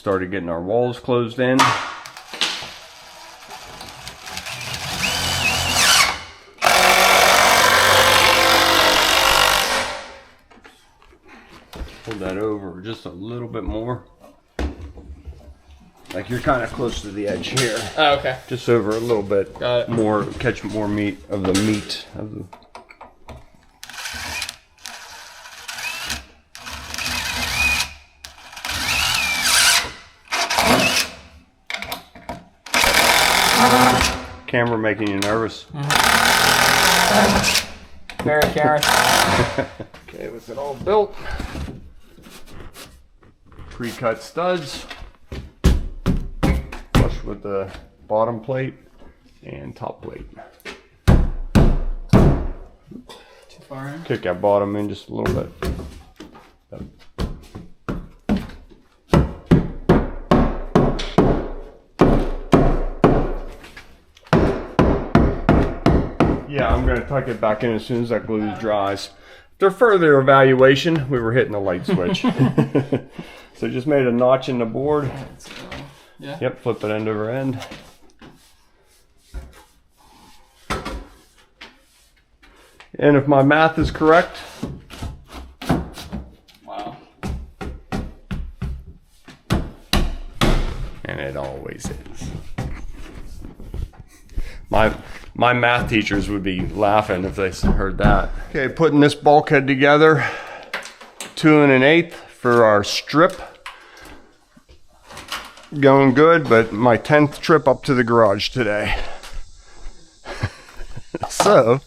started getting our walls closed in. Pull that over just a little bit more. Like you're kind of close to the edge here. Oh, okay. Just over a little bit. Got it. More, catch more meat of the meat of the. Camera making you nervous? Very Karen. Okay, with it all built. Pre-cut studs. Flush with the bottom plate and top plate. Too far in? Kick that bottom in just a little bit. Yeah, I'm going to tuck it back in as soon as that glue dries. After further evaluation, we were hitting the light switch. So just made a notch in the board. Yeah. Yep, flip it end over end. And if my math is correct, Wow. and it always is. My math teachers would be laughing if they heard that. Okay, putting this bulkhead together, 2 1/8 for our strip. Going good, but my 10th trip up to the garage today. So,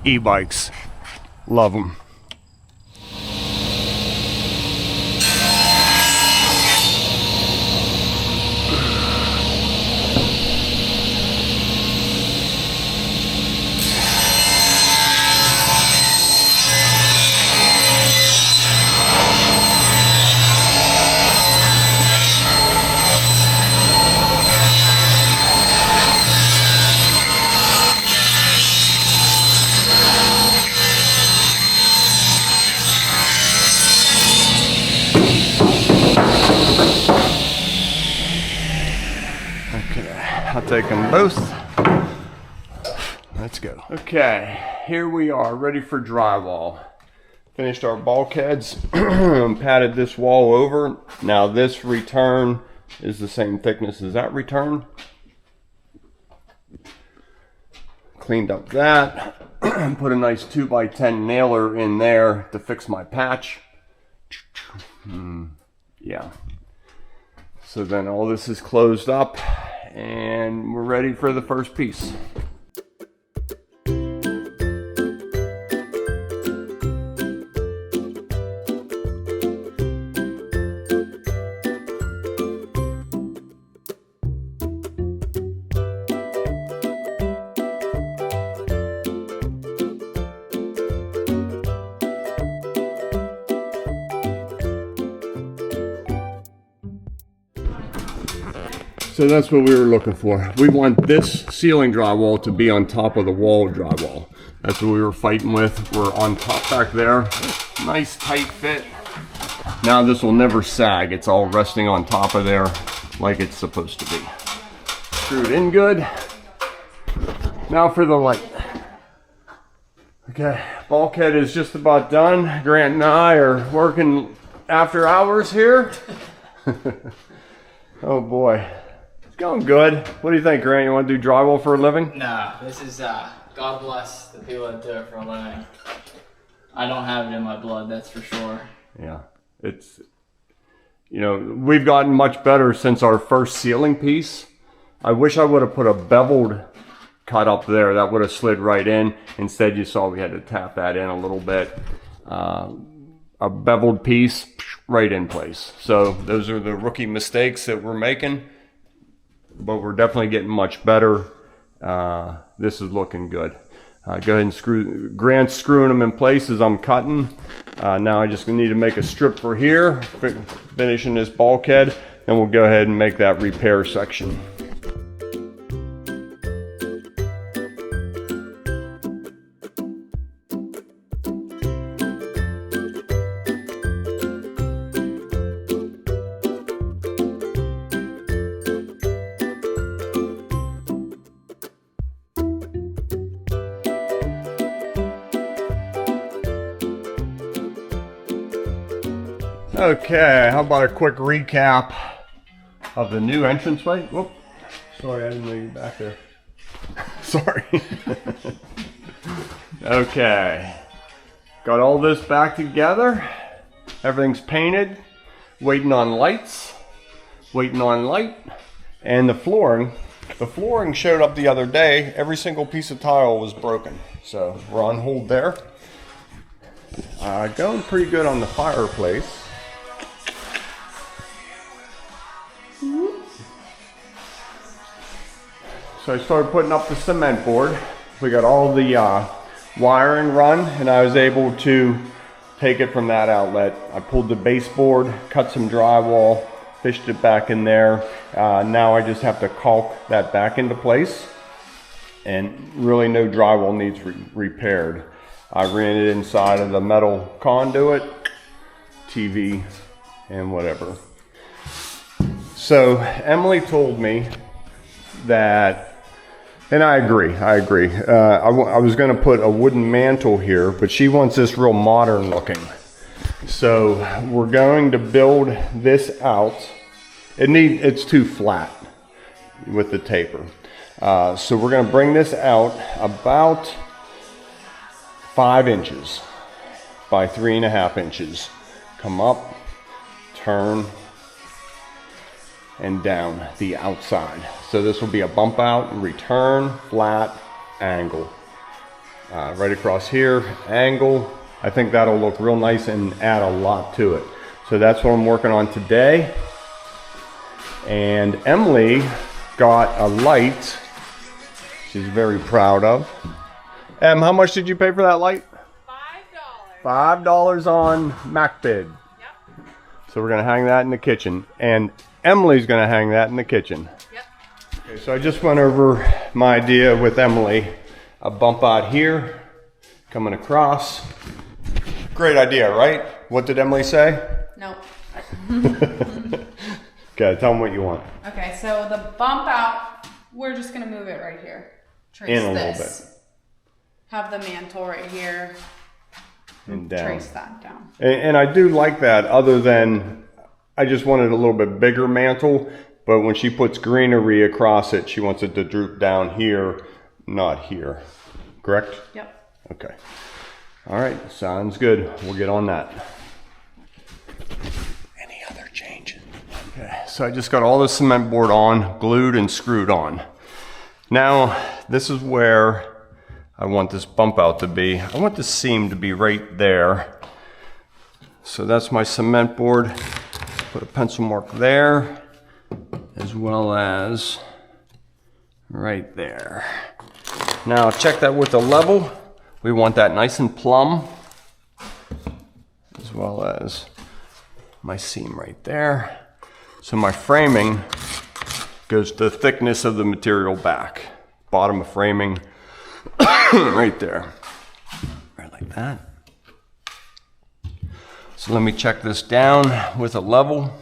e-bikes, love them. I'll take them both. Let's go. Okay, here we are, ready for drywall. Finished our bulkheads, padded this wall over. Now this return is the same thickness as that return. Cleaned up that. Put a nice 2x10 nailer in there to fix my patch. Yeah. So then all this is closed up and we're ready for the first piece. So that's what we were looking for. We want this ceiling drywall to be on top of the wall drywall. That's what we were fighting with. We're on top back there. Nice tight fit. Now this will never sag. It's all resting on top of there like it's supposed to be. Screwed in good. Now for the light. Okay, bulkhead is just about done. Grant and I are working after hours here. Oh boy. Going good. What do you think, Grant? You want to do drywall for a living? Nah, this is, God bless the people that do it for a living. I don't have it in my blood, that's for sure. Yeah, it's, you know, we've gotten much better since our first ceiling piece. I wish I would have put a beveled cut up there. That would have slid right in. Instead, you saw we had to tap that in a little bit. a beveled piece right in place. So those are the rookie mistakes that we're making, but we're definitely getting much better. This is looking good. Go ahead and Grant's screwing them in place as I'm cutting. Now I just need to make a strip for here, finishing this bulkhead, then we'll go ahead and make that repair section. Okay, how about a quick recap of the new entranceway? Whoop, sorry, I didn't know you were back there. Sorry. Okay, got all this back together. Everything's painted, waiting on lights, waiting on light, and the flooring. The flooring showed up the other day. Every single piece of tile was broken, so we're on hold there. Going pretty good on the fireplace. So I started putting up the cement board. We got all the wiring run, and I was able to take it from that outlet. I pulled the baseboard, cut some drywall, fished it back in there. Now I just have to caulk that back into place, and really no drywall needs repaired. I ran it inside of the metal conduit, TV, and whatever. So Emily told me that, and I agree. I was going to put a wooden mantle here, but she wants this real modern looking. So we're going to build this out. It's too flat with the taper. So we're going to bring this out about 5 inches by 3.5 inches. Come up, turn, and down the outside. So this will be a bump out, return, flat, angle. Right across here, angle. I think that'll look real nice and add a lot to it. So that's what I'm working on today. And Emily got a light she's very proud of. Em, how much did you pay for that light? $5. $5 on MacBid. Yep. So we're gonna hang that in the kitchen. And Emily's gonna hang that in the kitchen. Yep. Okay, so I just went over my idea with Emily. A bump out here, coming across. Great idea, right? What did Emily say? No. Okay, tell them what you want. Okay, so the bump out, we're just gonna move it right here. Trace In a this. little bit. Have the mantle right here. And down. Trace that down. And I do like that, other than I just wanted a little bit bigger mantle, but when she puts greenery across it, she wants it to droop down here, not here. Correct? Yep. Okay. All right, sounds good. We'll get on that. Any other changes? Okay, so I just got all the cement board on, glued and screwed on. Now, this is where I want this bump out to be. I want the seam to be right there. So that's my cement board. Put a pencil mark there, as well as right there. Now check that with the level. We want that nice and plumb, as well as my seam right there. So my framing goes to the thickness of the material back. Bottom of framing, right there, right like that. So let me check this down with a level.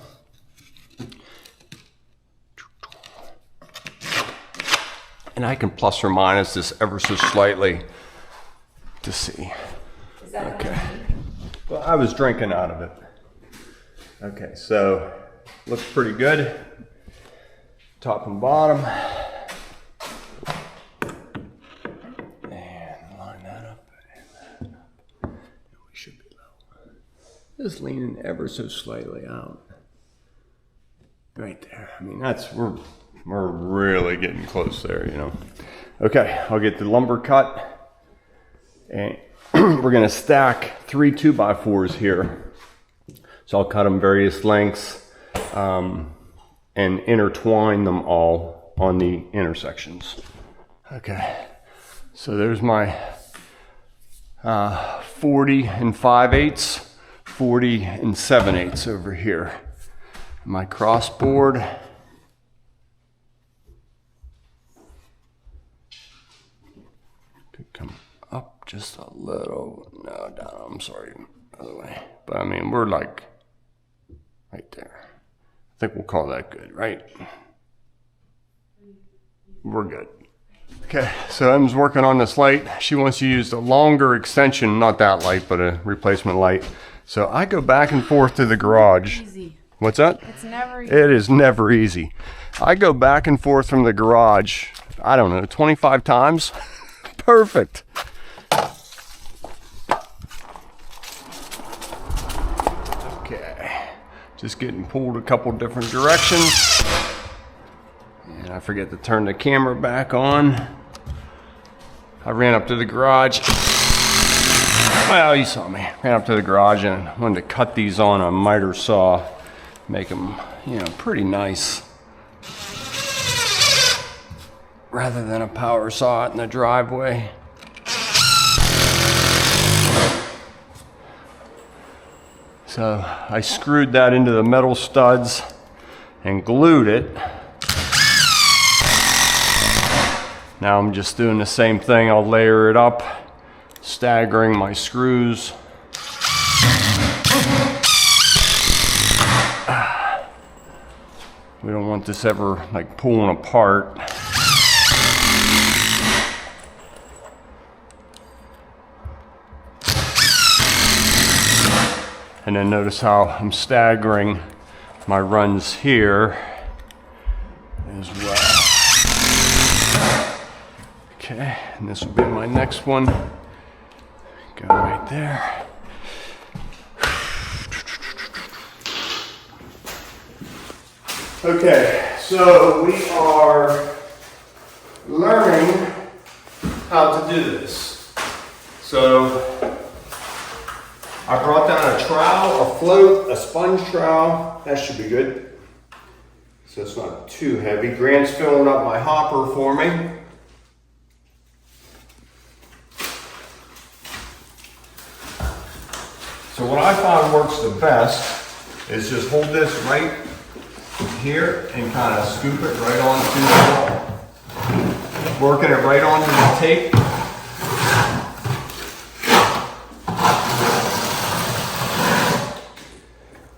And I can plus or minus this ever so slightly to see. Is that okay? Well, I was drinking out of it. Okay, so looks pretty good. Top and bottom. And line that up and that up. We should be low. Just leaning ever so slightly out. Right there. I mean, we're really getting close there, you know. Okay, I'll get the lumber cut. And we're gonna stack 3 2x4s here. So I'll cut them various lengths and intertwine them all on the intersections. Okay, so there's my 40 and 5/8, 40 and 7/8 over here. My crossboard. Could come up just a little, no, down, I'm sorry, other way. But I mean, we're like right there. I think we'll call that good, right? We're good. Okay, so Em's working on this light. She wants to use the longer extension, not that light, but a replacement light. So I go back and forth to the garage. Easy. What's that? It's never easy. It is never easy. I go back and forth from the garage, I don't know, 25 times. Perfect. Okay, just getting pulled a couple different directions. And I forget to turn the camera back on. I ran up to the garage. Well, you saw me. Ran up to the garage and wanted to cut these on a miter saw. Make them, you know, pretty nice. Rather than a power saw out in the driveway. So I screwed that into the metal studs and glued it. Now I'm just doing the same thing. I'll layer it up, staggering my screws. We don't want this ever like pulling apart. And then notice how I'm staggering my runs here as well. Okay, and this will be my next one. Go right there. Okay, so we are learning how to do this. So I brought down a trowel, a float, a sponge trowel. That should be good. So it's not too heavy. Grant's filling up my hopper for me. So what I found works the best is just hold this right here and kind of scoop it right onto the wall. Working it right onto the tape.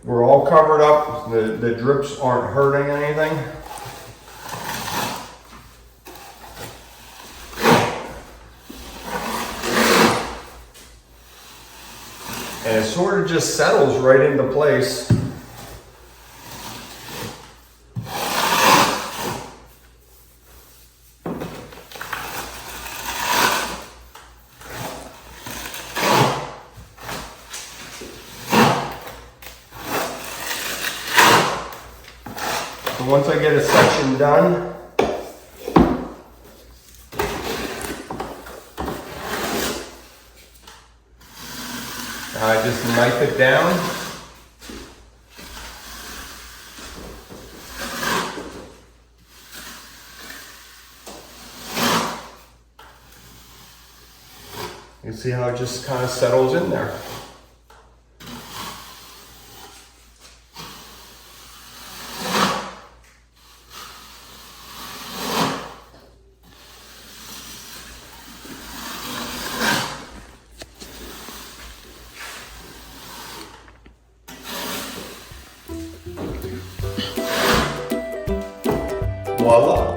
We're all covered up. The drips aren't hurting anything. And it sort of just settles right into place. So once I get a section done, I just knife it down. You see how it just kind of settles in there. Voila.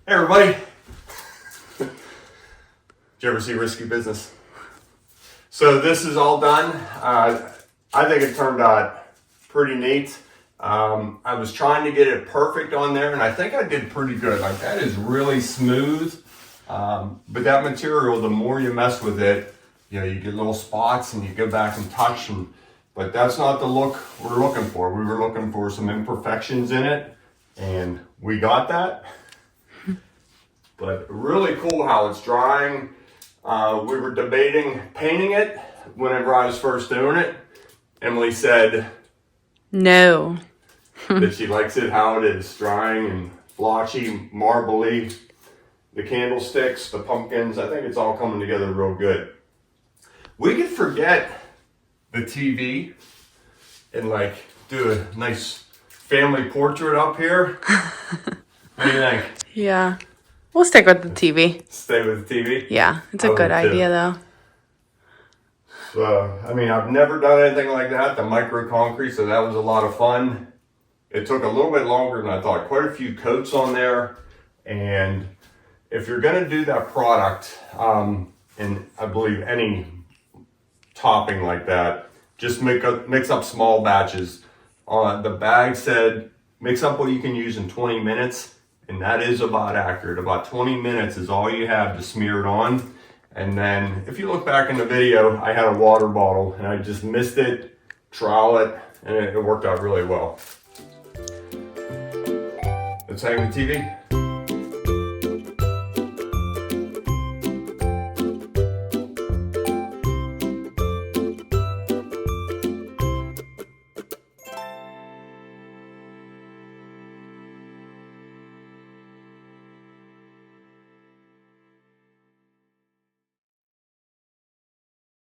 Hey everybody! Did you ever see Risky Business? So this is all done. I think it turned out pretty neat. I was trying to get it perfect on there, and I think I did pretty good. Like, that is really smooth. But that material, the more you mess with it, you know, you get little spots and you go back and touch, but that's not the look we're looking for. We were looking for some imperfections in it, and we got that. But really cool how it's drying. We were debating painting it whenever I was first doing it. Emily said No. that she likes it how it is, drying and blotchy, marbly. The candlesticks, the pumpkins, I think it's all coming together real good. We could forget the TV and like do a nice family portrait up here. What do you think? Yeah. We'll stick with the TV. Stay with the TV? Yeah, it's a good idea though. So, I mean, I've never done anything like that, the micro concrete, so that was a lot of fun. It took a little bit longer than I thought. Quite a few coats on there, and if you're gonna do that product, and I believe any topping like that, just mix up small batches. The bag said mix up what you can use in 20 minutes, and that is about accurate. About 20 minutes is all you have to smear it on. And then if you look back in the video, I had a water bottle and I just missed it, trowel it, and it worked out really well. Let's hang the TV.